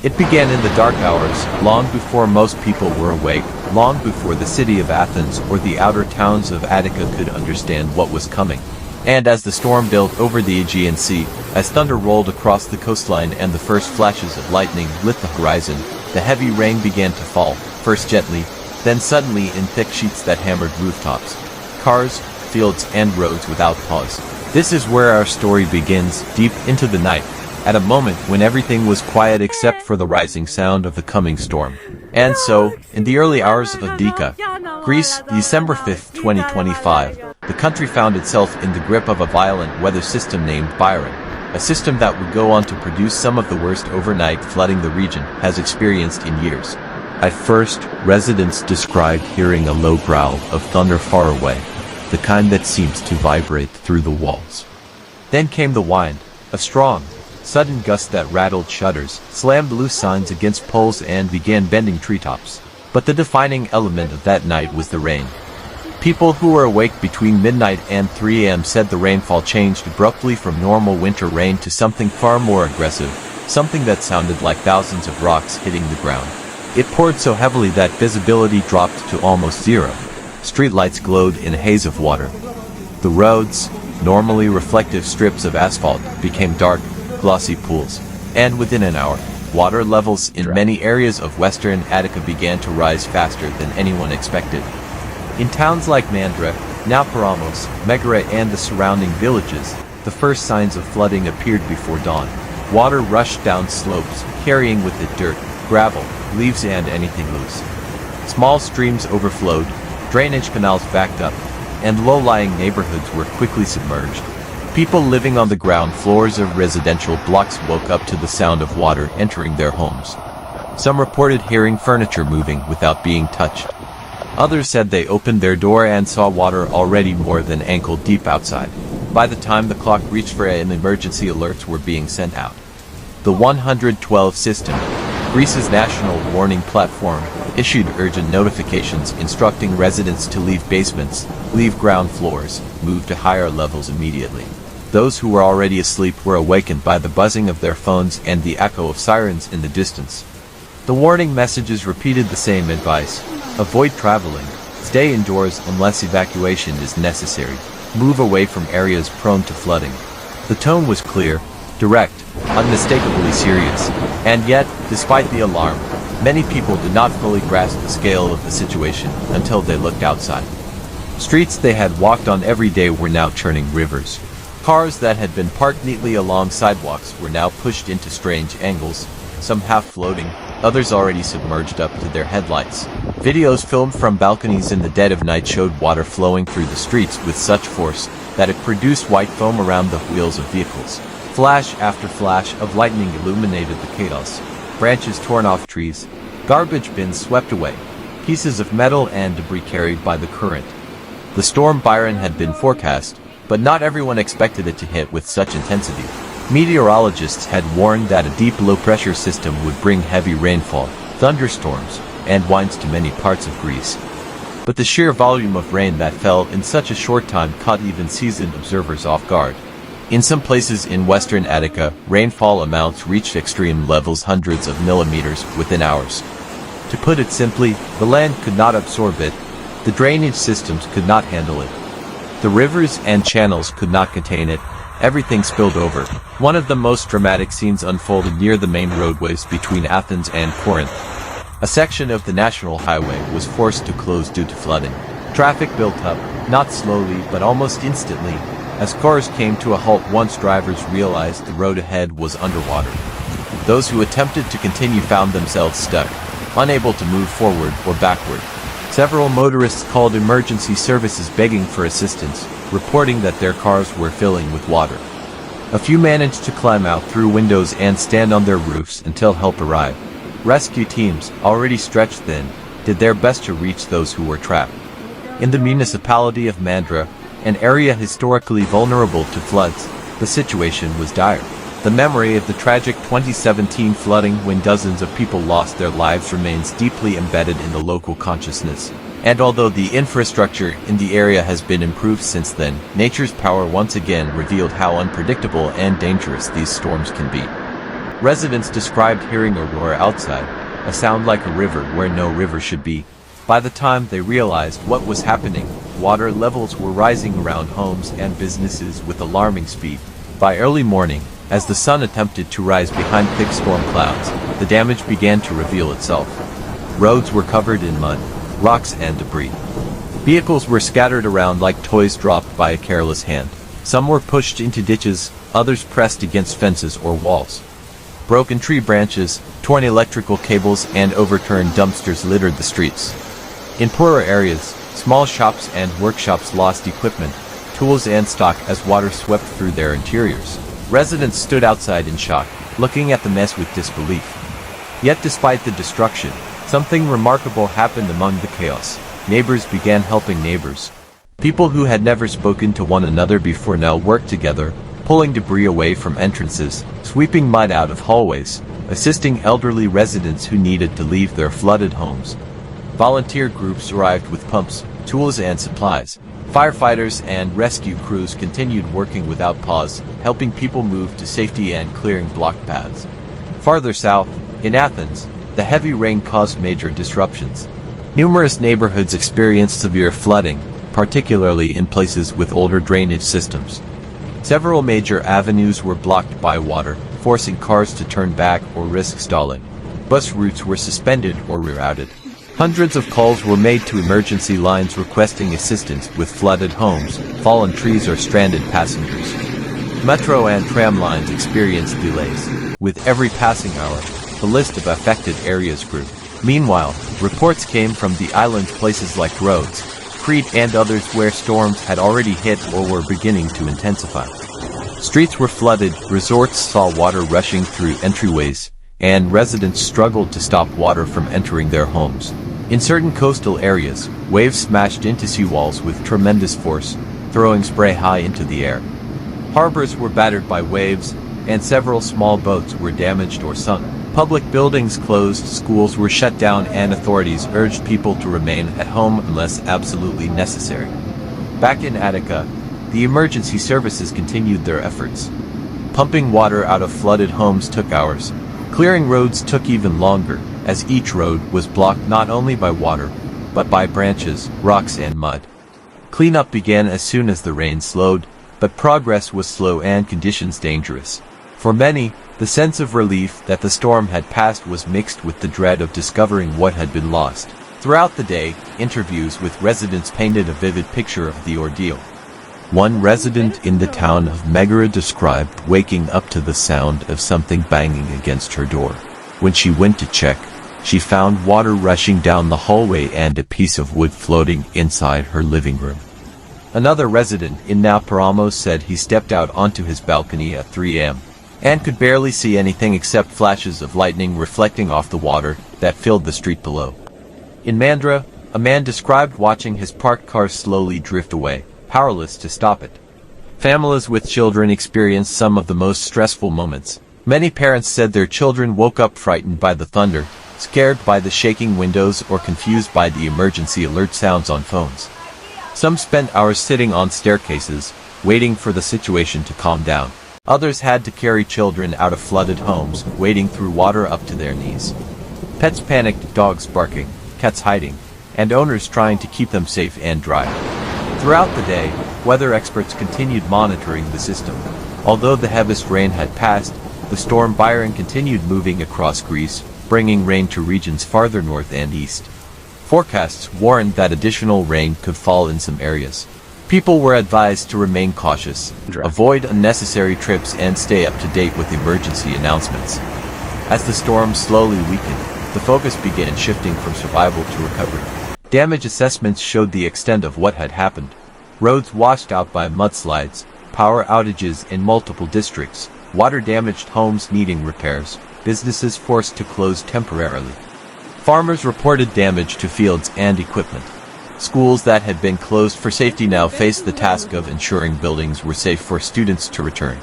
It began in the dark hours, long before most people were awake, long before the city of Athens or the outer towns of Attica could understand what was coming. And as the storm built over the Aegean Sea, as thunder rolled across the coastline and the first flashes of lightning lit the horizon, the heavy rain began to fall, first gently, then suddenly in thick sheets that hammered rooftops, cars, fields, and roads without pause. This is where our story begins, deep into the night, at a moment when everything was quiet except for the rising sound of the coming storm. And so, in the early hours of Adica, Greece, December 5, 2025, the country found itself in the grip of a violent weather system named Byron, a system that would go on to produce some of the worst overnight flooding the region has experienced in years. At first, residents described hearing a low growl of thunder far away, the kind that seems to vibrate through the walls. Then came the wind, a strong, sudden gust that rattled shutters, slammed loose signs against poles and began bending treetops. But the defining element of that night was the rain. People who were awake between midnight and 3 a.m. said the rainfall changed abruptly from normal winter rain to something far more aggressive, something that sounded like thousands of rocks hitting the ground. It poured so heavily that visibility dropped to almost zero. Streetlights glowed in a haze of water. The roads, normally reflective strips of asphalt, became dark, glossy pools. And within an hour, water levels in many areas of western Attica began to rise faster than anyone expected. In towns like Mandra, now Paramos, Megara and the surrounding villages, the first signs of flooding appeared before dawn. Water rushed down slopes, carrying with it dirt, gravel, leaves and anything loose. Small streams overflowed, drainage canals backed up, and low-lying neighborhoods were quickly submerged. People living on the ground floors of residential blocks woke up to the sound of water entering their homes. Some reported hearing furniture moving without being touched. Others said they opened their door and saw water already more than ankle deep outside. By the time the clock reached 4 a.m., emergency alerts were being sent out. The 112 system, Greece's national warning platform, issued urgent notifications instructing residents to leave basements, leave ground floors, move to higher levels immediately. Those who were already asleep were awakened by the buzzing of their phones and the echo of sirens in the distance. The warning messages repeated the same advice: avoid traveling, stay indoors unless evacuation is necessary, move away from areas prone to flooding. The tone was clear, direct, unmistakably serious, and yet, despite the alarm, many people did not fully grasp the scale of the situation until they looked outside. Streets they had walked on every day were now churning rivers. Cars that had been parked neatly along sidewalks were now pushed into strange angles, some half floating, others already submerged up to their headlights. Videos filmed from balconies in the dead of night showed water flowing through the streets with such force that it produced white foam around the wheels of vehicles. Flash after flash of lightning illuminated the chaos. Branches torn off trees, garbage bins swept away, pieces of metal and debris carried by the current. The storm Byron had been forecast, but not everyone expected it to hit with such intensity. Meteorologists had warned that a deep low-pressure system would bring heavy rainfall, thunderstorms, and winds to many parts of Greece. But the sheer volume of rain that fell in such a short time caught even seasoned observers off guard. In some places in western Attica, rainfall amounts reached extreme levels, hundreds of millimeters within hours. To put it simply, the land could not absorb it, the drainage systems could not handle it. The rivers and channels could not contain it, everything spilled over. One of the most dramatic scenes unfolded near the main roadways between Athens and Corinth. A section of the national highway was forced to close due to flooding. Traffic built up, not slowly but almost instantly, as cars came to a halt once drivers realized the road ahead was underwater. Those who attempted to continue found themselves stuck, unable to move forward or backward. Several motorists called emergency services begging for assistance, reporting that their cars were filling with water. A few managed to climb out through windows and stand on their roofs until help arrived. Rescue teams, already stretched thin, did their best to reach those who were trapped. In the municipality of Mandra, an area historically vulnerable to floods, the situation was dire. The memory of the tragic 2017 flooding when dozens of people lost their lives remains deeply embedded in the local consciousness. And although the infrastructure in the area has been improved since then, nature's power once again revealed how unpredictable and dangerous these storms can be. Residents described hearing a roar outside, a sound like a river where no river should be. By the time they realized what was happening, water levels were rising around homes and businesses with alarming speed. By early morning, as the sun attempted to rise behind thick storm clouds, the damage began to reveal itself. Roads were covered in mud, rocks and debris. Vehicles were scattered around like toys dropped by a careless hand. Some were pushed into ditches, others pressed against fences or walls. Broken tree branches, torn electrical cables and overturned dumpsters littered the streets. In poorer areas, small shops and workshops lost equipment, tools and stock as water swept through their interiors. Residents stood outside in shock, looking at the mess with disbelief. Yet despite the destruction, something remarkable happened among the chaos. Neighbors began helping neighbors. People who had never spoken to one another before now worked together, pulling debris away from entrances, sweeping mud out of hallways, assisting elderly residents who needed to leave their flooded homes. Volunteer groups arrived with pumps, tools and supplies. Firefighters and rescue crews continued working without pause, helping people move to safety and clearing blocked paths. Farther south, in Athens, the heavy rain caused major disruptions. Numerous neighborhoods experienced severe flooding, particularly in places with older drainage systems. Several major avenues were blocked by water, forcing cars to turn back or risk stalling. Bus routes were suspended or rerouted. Hundreds of calls were made to emergency lines requesting assistance with flooded homes, fallen trees or stranded passengers. Metro and tram lines experienced delays. With every passing hour, the list of affected areas grew. Meanwhile, reports came from the island's places like Rhodes, Crete and others where storms had already hit or were beginning to intensify. Streets were flooded, resorts saw water rushing through entryways, and residents struggled to stop water from entering their homes. In certain coastal areas, waves smashed into seawalls with tremendous force, throwing spray high into the air. Harbors were battered by waves, and several small boats were damaged or sunk. Public buildings closed, schools were shut down, and authorities urged people to remain at home unless absolutely necessary. Back in Attica, the emergency services continued their efforts. Pumping water out of flooded homes took hours. Clearing roads took even longer, as each road was blocked not only by water, but by branches, rocks and mud. Cleanup began as soon as the rain slowed, but progress was slow and conditions dangerous. For many, the sense of relief that the storm had passed was mixed with the dread of discovering what had been lost. Throughout the day, interviews with residents painted a vivid picture of the ordeal. One resident in the town of Megara described waking up to the sound of something banging against her door. When she went to check, she found water rushing down the hallway and a piece of wood floating inside her living room. Another resident in Nauparamos said he stepped out onto his balcony at 3 a.m. and could barely see anything except flashes of lightning reflecting off the water that filled the street below. In Mandra, a man described watching his parked car slowly drift away, powerless to stop it. Families with children experienced some of the most stressful moments. Many parents said their children woke up frightened by the thunder, scared by the shaking windows or confused by the emergency alert sounds on phones. Some spent hours sitting on staircases, waiting for the situation to calm down. Others had to carry children out of flooded homes, wading through water up to their knees. Pets panicked, dogs barking, cats hiding, and owners trying to keep them safe and dry. Throughout the day, weather experts continued monitoring the system. Although the heaviest rain had passed, the storm Byron continued moving across Greece, bringing rain to regions farther north and east. Forecasts warned that additional rain could fall in some areas. People were advised to remain cautious, avoid unnecessary trips and stay up to date with emergency announcements. As the storm slowly weakened, the focus began shifting from survival to recovery. Damage assessments showed the extent of what had happened. Roads washed out by mudslides, power outages in multiple districts, water-damaged homes needing repairs, businesses forced to close temporarily. Farmers reported damage to fields and equipment. Schools that had been closed for safety now faced the task of ensuring buildings were safe for students to return.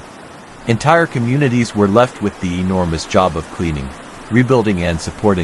Entire communities were left with the enormous job of cleaning, rebuilding and supporting